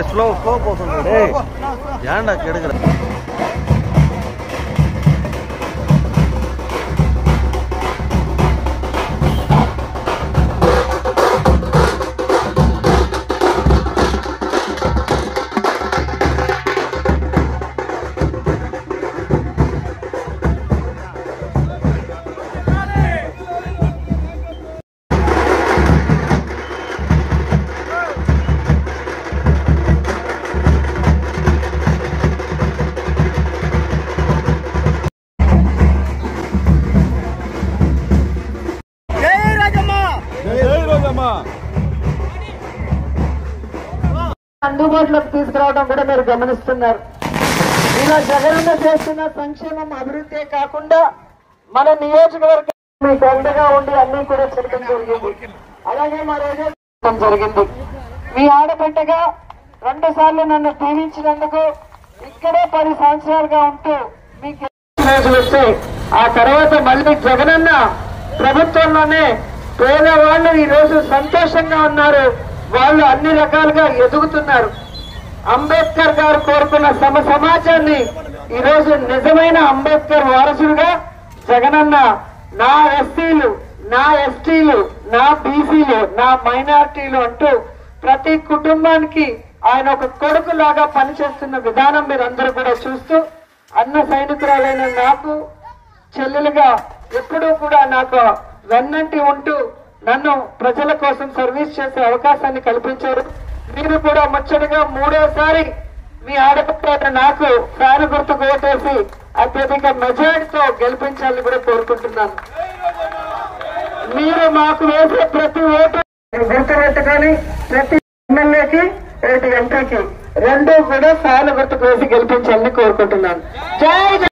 Slow పోతుంది ఏండా కెడుగురా అందుబాటులోకి తీసుకురావడం కూడా మీరు గమనిస్తున్నారు. ఇలా జగనన్న చేస్తున్న సంక్షేమం అభివృద్ధి కాకుండా మన నియోజకవర్గం మీకు అండగా ఉండి అన్ని కూడా చేయడం జరిగింది. అలాగే మా రోజు జరిగింది. మీ ఆడబిడ్డగా 2 సార్లు నన్ను దీవించినందుకు ఇక్కడే 10 సంవత్సరాలుగా ఉంటూ మీకు వస్తే ఆ తర్వాత మళ్ళీ జగనన్న ప్రభుత్వంలోనే పేదవాళ్ళు ఈ రోజు సంతోషంగా ఉన్నారు. వాళ్ళు అన్ని రకాలుగా ఎదుగుతున్నారు. అంబేద్కర్ గారు కోరుకున్న సమాజాన్ని ఈ రోజు నిజమైన అంబేద్కర్ వారసులుగా జగనన్న నా ఎస్సీలు, నా ఎస్టీలు, నా బీసీలు, నా మైనారిటీలు అంటూ ప్రతి కుటుంబానికి ఆయన ఒక కొడుకు లాగా పనిచేస్తున్న విధానం మీరందరూ కూడా చూస్తూ అన్న సైనికురాలైన నాకు చెల్లెలుగా ఎప్పుడూ కూడా నాకు వెన్నంటి ఉంటూ నన్ను ప్రజల కోసం సర్వీస్ చేసే అవకాశాన్ని కల్పించారు. మీరు కూడా ముచ్చటగా 3వ మీ ఆడపిల్ల నాకు ఫ్యాన్ గుర్తుకు ఓటేసి అత్యధిక మెజారిటీతో గెలిపించాలని కూడా కోరుకుంటున్నాను. మీరు మాకు వేసే ప్రతి ఓటు గుర్తుపెట్టుకొని ప్రతి ఎమ్మెల్యేకి ఎంపీకి 2 కూడా ఫ్యాన్ గుర్తుకు వేసి గెలిపించాలని కోరుకుంటున్నాను. జై